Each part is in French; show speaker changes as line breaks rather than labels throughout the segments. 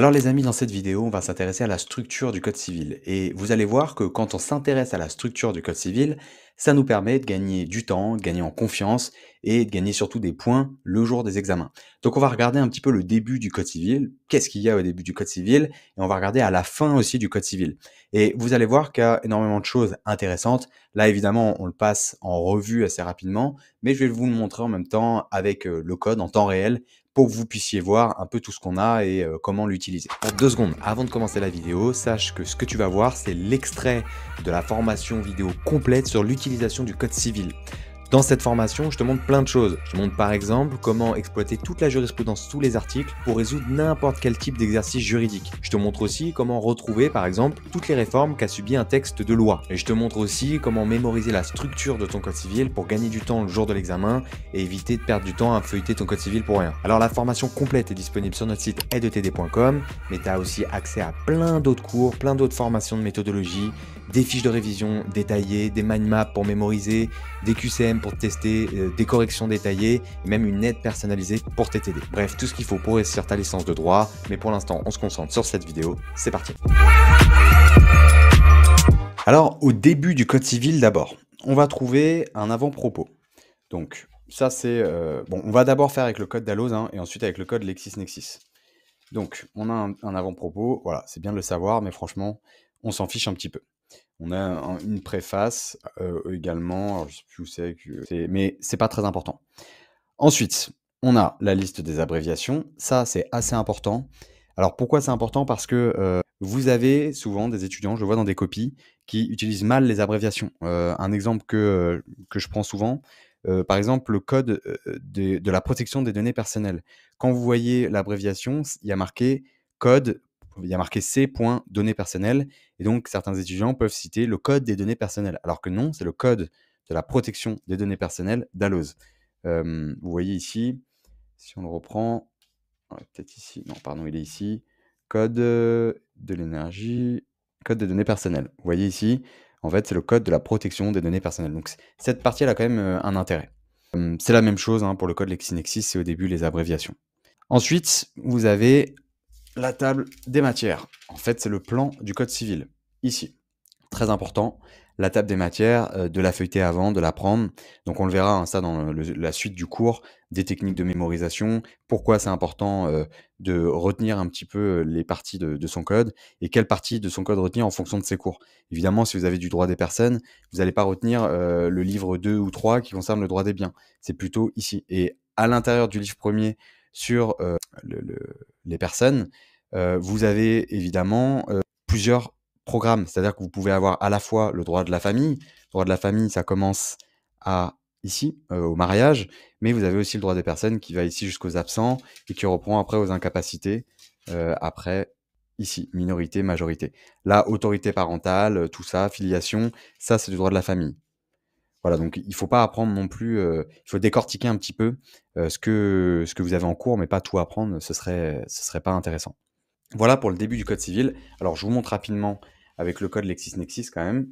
Alors les amis, dans cette vidéo, on va s'intéresser à la structure du code civil. Et vous allez voir que quand on s'intéresse à la structure du code civil, ça nous permet de gagner du temps, de gagner en confiance et de gagner surtout des points le jour des examens. Donc on va regarder un petit peu le début du code civil, qu'est-ce qu'il y a au début du code civil, et on va regarder à la fin aussi du code civil. Et vous allez voir qu'il y a énormément de choses intéressantes. Là évidemment, on le passe en revue assez rapidement, mais je vais vous le montrer en même temps avec le code en temps réel pour que vous puissiez voir un peu tout ce qu'on a et comment l'utiliser. En 2 secondes, avant de commencer la vidéo, sache que ce que tu vas voir, c'est l'extrait de la formation vidéo complète sur l'utilisation du code civil. Dans cette formation, je te montre plein de choses. Je te montre par exemple comment exploiter toute la jurisprudence sous les articles pour résoudre n'importe quel type d'exercice juridique. Je te montre aussi comment retrouver par exemple toutes les réformes qu'a subi un texte de loi. Et je te montre aussi comment mémoriser la structure de ton code civil pour gagner du temps le jour de l'examen et éviter de perdre du temps à feuilleter ton code civil pour rien. Alors la formation complète est disponible sur notre site aidetd.com, mais tu as aussi accès à plein d'autres cours, plein d'autres formations de méthodologie, des fiches de révision détaillées, des mind maps pour mémoriser, des QCM pour tester, des corrections détaillées, et même une aide personnalisée pour t'aider. Bref, tout ce qu'il faut pour réussir ta licence de droit, mais pour l'instant, on se concentre sur cette vidéo. C'est parti. Alors, au début du code civil d'abord, on va trouver un avant-propos. Donc, ça c'est... bon, on va d'abord faire avec le code Dalloz et ensuite avec le code LexisNexis. Donc, on a un avant-propos, voilà, c'est bien de le savoir, mais franchement, on s'en fiche un petit peu. On a une préface également, alors je sais plus où c'est, mais c'est pas très important. Ensuite, on a la liste des abréviations, ça c'est assez important. Alors pourquoi c'est important? Parce que vous avez souvent des étudiants, je le vois dans des copies, qui utilisent mal les abréviations. Un exemple que je prends souvent, par exemple le code de la protection des données personnelles. Quand vous voyez l'abréviation, il y a marqué code, il y a marqué C.données personnelles, et donc certains étudiants peuvent citer le code des données personnelles, alors que non, c'est le code de la protection des données personnelles Dalloz. Vous voyez ici, si on le reprend, ouais, peut-être ici, non, pardon, il est ici, code de l'énergie, code des données personnelles. Vous voyez ici, en fait, c'est le code de la protection des données personnelles. Donc cette partie, elle a quand même un intérêt. C'est la même chose pour le code LexisNexis, c'est au début les abréviations. Ensuite, vous avez la table des matières. En fait, c'est le plan du code civil, ici. Très important, la table des matières, de la feuilleter avant, de la prendre. Donc on le verra, ça dans la suite du cours, des techniques de mémorisation, pourquoi c'est important de retenir un petit peu les parties de son code, et quelle partie de son code retenir en fonction de ses cours. Évidemment, si vous avez du droit des personnes, vous n'allez pas retenir le livre 2 ou 3 qui concerne le droit des biens. C'est plutôt ici. Et à l'intérieur du livre premier sur les personnes, vous avez évidemment plusieurs programmes. C'est-à-dire que vous pouvez avoir à la fois le droit de la famille. Le droit de la famille, ça commence ici, au mariage, mais vous avez aussi le droit des personnes qui va ici jusqu'aux absents et qui reprend après aux incapacités, après ici, minorité, majorité. Là, autorité parentale, tout ça, filiation, ça c'est du droit de la famille. Voilà, donc il faut pas apprendre non plus, il faut décortiquer un petit peu ce que vous avez en cours, mais pas tout apprendre, ce serait pas intéressant. Voilà pour le début du code civil. Alors je vous montre rapidement avec le code LexisNexis quand même,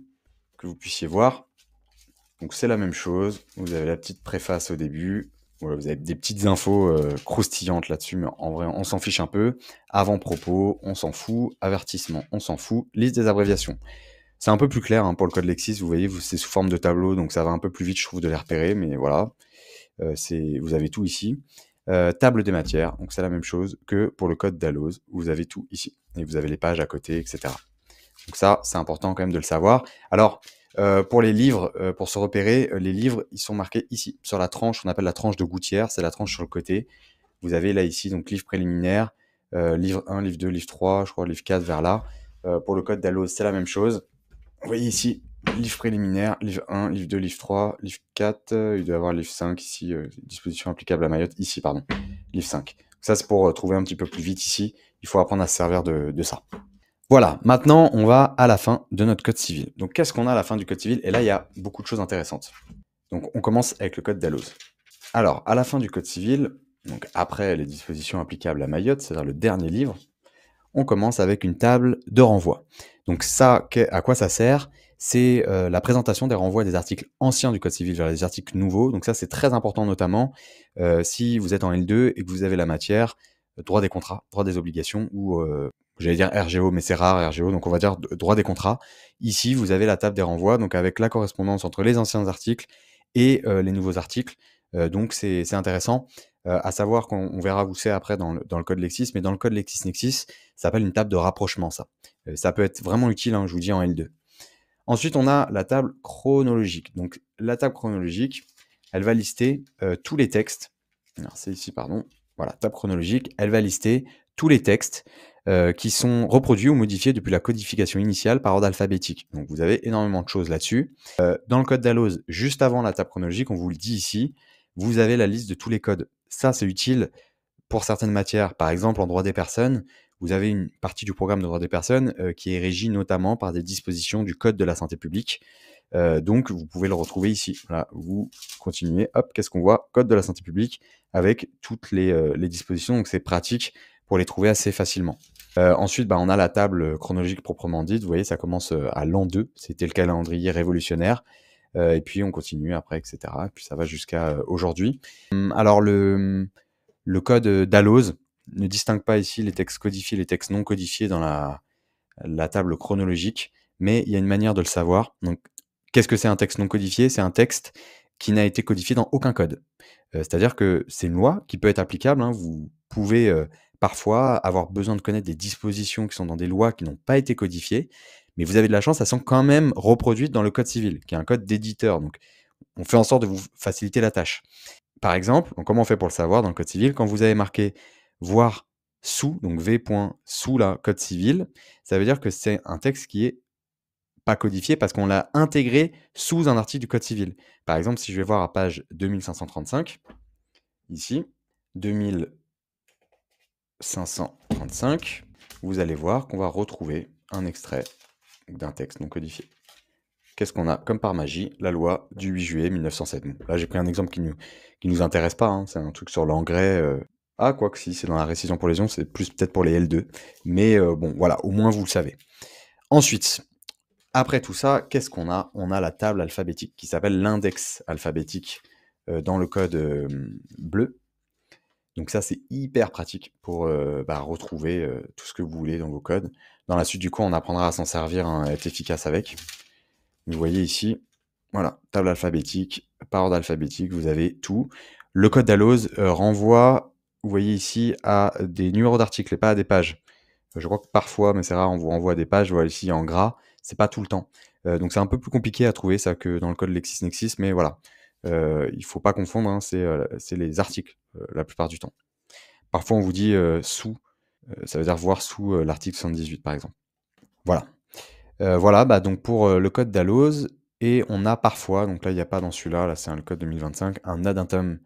que vous puissiez voir. Donc c'est la même chose, vous avez la petite préface au début, voilà, vous avez des petites infos croustillantes là-dessus, mais en vrai on s'en fiche un peu. Avant-propos, on s'en fout. Avertissement, on s'en fout. Liste des abréviations. C'est un peu plus clair pour le code Lexis, vous voyez, c'est sous forme de tableau, donc ça va un peu plus vite je trouve de les repérer, mais voilà, vous avez tout ici. Table des matières, donc c'est la même chose que pour le code Dalloz, vous avez tout ici, et vous avez les pages à côté, etc. Donc ça, c'est important quand même de le savoir. Alors, pour les livres, pour se repérer, les livres, ils sont marqués ici, sur la tranche, on appelle la tranche de gouttière, c'est la tranche sur le côté. Vous avez là ici, donc livre préliminaire, livre 1, livre 2, livre 3, je crois livre 4 vers là. Pour le code Dalloz, c'est la même chose. Vous voyez ici, livre préliminaire, livre 1, livre 2, livre 3, livre 4, il doit y avoir livre 5 ici, disposition applicable à Mayotte, ici, pardon, livre 5. Ça, c'est pour trouver un petit peu plus vite ici, il faut apprendre à se servir de ça. Voilà, maintenant, on va à la fin de notre code civil. Donc, qu'est-ce qu'on a à la fin du code civil? Et là, il y a beaucoup de choses intéressantes. Donc, on commence avec le code Dalloz. Alors, à la fin du code civil, donc après les dispositions applicables à Mayotte, c'est-à-dire le dernier livre, on commence avec une table de renvoi. Donc ça, à quoi ça sert? C'est la présentation des renvois des articles anciens du code civil vers les articles nouveaux. Donc ça, c'est très important, notamment si vous êtes en L2 et que vous avez la matière droit des contrats, droit des obligations, ou j'allais dire RGO, mais c'est rare RGO, donc on va dire droit des contrats. Ici, vous avez la table des renvois, donc avec la correspondance entre les anciens articles et les nouveaux articles. Donc c'est intéressant. À savoir qu'on verra où c'est après dans le code Lexis, mais dans le code LexisNexis, ça s'appelle une table de rapprochement, ça. Ça peut être vraiment utile, hein, je vous dis, en L2. Ensuite, on a la table chronologique. Donc, la table chronologique, elle va lister tous les textes. Alors, c'est ici, pardon. Voilà, table chronologique, elle va lister tous les textes qui sont reproduits ou modifiés depuis la codification initiale par ordre alphabétique. Donc, vous avez énormément de choses là-dessus. Dans le code Dalloz, juste avant la table chronologique, on vous le dit ici, vous avez la liste de tous les codes. Ça, c'est utile pour certaines matières. Par exemple, en droit des personnes, vous avez une partie du programme de droit des personnes qui est régie notamment par des dispositions du Code de la santé publique. Donc, vous pouvez le retrouver ici. Là, vous continuez. Hop, qu'est-ce qu'on voit? Code de la santé publique avec toutes les dispositions. Donc, c'est pratique pour les trouver assez facilement. Ensuite, on a la table chronologique proprement dite. Vous voyez, ça commence à l'an 2. C'était le calendrier révolutionnaire. Et puis, on continue après, etc. Et puis, ça va jusqu'à aujourd'hui. Alors, le code Dalloz ne distingue pas ici les textes codifiés et les textes non codifiés dans la table chronologique, mais il y a une manière de le savoir. Donc, qu'est-ce que c'est un texte non codifié? C'est un texte qui n'a été codifié dans aucun code. C'est-à-dire que c'est une loi qui peut être applicable, hein. Vous pouvez parfois avoir besoin de connaître des dispositions qui sont dans des lois qui n'ont pas été codifiées, mais vous avez de la chance, elles sont quand même reproduites dans le code civil, qui est un code d'éditeur. Donc, on fait en sorte de vous faciliter la tâche. Par exemple, donc comment on fait pour le savoir dans le code civil? Quand vous avez marqué voir sous, donc V. sous la code civil, ça veut dire que c'est un texte qui est pas codifié parce qu'on l'a intégré sous un article du code civil. Par exemple, si je vais voir à page 2535, ici, 2535, vous allez voir qu'on va retrouver un extrait d'un texte non codifié. Qu'est-ce qu'on a comme par magie? La loi du 8 juillet 1907. Bon, là, j'ai pris un exemple qui nous intéresse pas, hein. C'est un truc sur l'engrais. Ah, quoi que si, c'est dans la récision pour lésion, c'est plus peut-être pour les L2. Mais bon, voilà, au moins vous le savez. Ensuite, après tout ça, qu'est-ce qu'on a? On a la table alphabétique qui s'appelle l'index alphabétique dans le code bleu. Donc ça, c'est hyper pratique pour retrouver tout ce que vous voulez dans vos codes. Dans la suite du cours, on apprendra à s'en servir, hein, à être efficace avec. Vous voyez ici, voilà, table alphabétique, par ordre alphabétique, vous avez tout. Le code Dalloz renvoie, vous voyez ici, à des numéros d'articles et pas à des pages. Je crois que parfois, mais c'est rare, on vous renvoie à des pages, voilà ici en gras, c'est pas tout le temps. Donc c'est un peu plus compliqué à trouver ça que dans le code LexisNexis, mais voilà. Il faut pas confondre, hein, c'est les articles la plupart du temps. Parfois on vous dit sous, ça veut dire voir sous l'article 78 par exemple. Voilà. Voilà, donc pour le code Dalloz, et on a parfois, donc là il n'y a pas dans celui-là, là c'est le code 2025, un addendum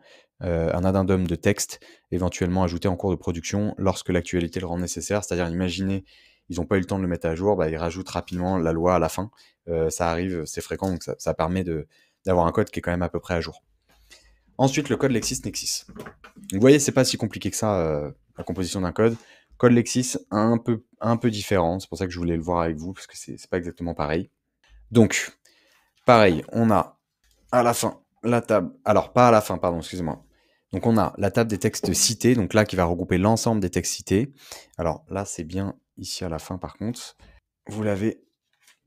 de texte éventuellement ajouté en cours de production lorsque l'actualité le rend nécessaire. C'est-à-dire, imaginez, ils n'ont pas eu le temps de le mettre à jour, ils rajoutent rapidement la loi à la fin. Ça arrive, c'est fréquent, donc ça permet d'avoir un code qui est quand même à peu près à jour. Ensuite, le code LexisNexis. Vous voyez, c'est pas si compliqué que ça, la composition d'un code. Code Lexis, un peu différent, c'est pour ça que je voulais le voir avec vous, parce que c'est pas exactement pareil. Donc, pareil, on a à la fin la table, alors pas à la fin, pardon, excusez-moi. Donc on a la table des textes cités, donc là qui va regrouper l'ensemble des textes cités. Alors là, c'est bien ici à la fin par contre. Vous l'avez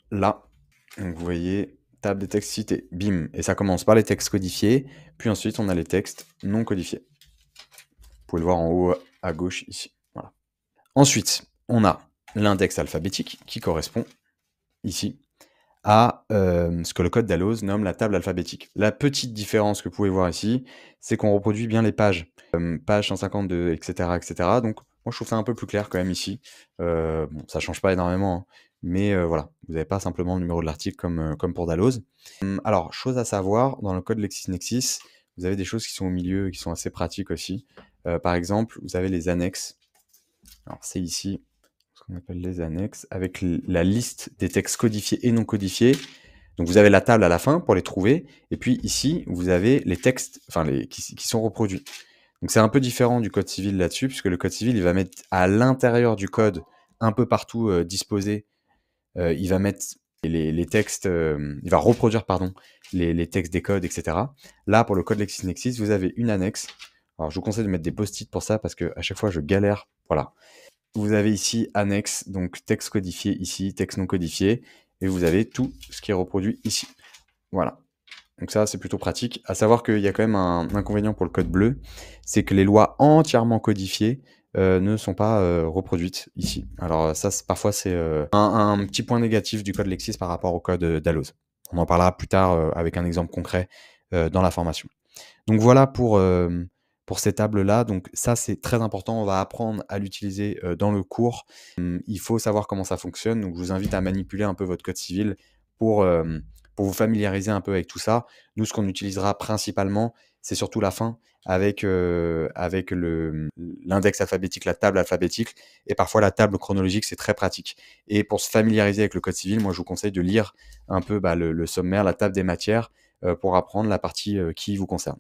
là, donc vous voyez, table des textes cités, bim. Et ça commence par les textes codifiés, puis ensuite on a les textes non codifiés. Vous pouvez le voir en haut à gauche ici. Voilà. Ensuite, on a l'index alphabétique qui correspond ici à ce que le code Dalloz nomme la table alphabétique. La petite différence que vous pouvez voir ici, c'est qu'on reproduit bien les pages. Page 152, etc., etc. Donc, moi, je trouve ça un peu plus clair quand même ici. Bon, ça change pas énormément, hein, mais voilà, vous n'avez pas simplement le numéro de l'article comme pour Dalloz. Alors, chose à savoir, dans le code LexisNexis, vous avez des choses qui sont au milieu, qui sont assez pratiques aussi. Par exemple, vous avez les annexes. Alors, c'est ici ce qu'on appelle les annexes, avec la liste des textes codifiés et non codifiés. Donc vous avez la table à la fin pour les trouver, et puis ici, vous avez les textes qui sont reproduits. Donc c'est un peu différent du code civil là-dessus, puisque le code civil, il va mettre à l'intérieur du code, un peu partout disposé, il va mettre les textes, il va reproduire, pardon, les textes des codes, etc. Là, pour le code LexisNexis, vous avez une annexe, Alors, je vous conseille de mettre des post-it pour ça parce qu'à chaque fois, je galère. Voilà. Vous avez ici annexe, donc texte codifié ici, texte non codifié, et vous avez tout ce qui est reproduit ici. Voilà. Donc ça, c'est plutôt pratique. À savoir qu'il y a quand même un inconvénient pour le code bleu, c'est que les lois entièrement codifiées ne sont pas reproduites ici. Alors ça, parfois, c'est un petit point négatif du code Lexis par rapport au code d'Alloz. On en parlera plus tard avec un exemple concret dans la formation. Donc voilà pour ces tables-là. Donc ça, c'est très important. On va apprendre à l'utiliser dans le cours. Il faut savoir comment ça fonctionne. Donc je vous invite à manipuler un peu votre code civil pour vous familiariser un peu avec tout ça. Nous, ce qu'on utilisera principalement, c'est surtout la fin avec l'index alphabétique, la table alphabétique, et parfois la table chronologique, c'est très pratique. Et pour se familiariser avec le code civil, moi, je vous conseille de lire un peu le sommaire, la table des matières, pour apprendre la partie qui vous concerne.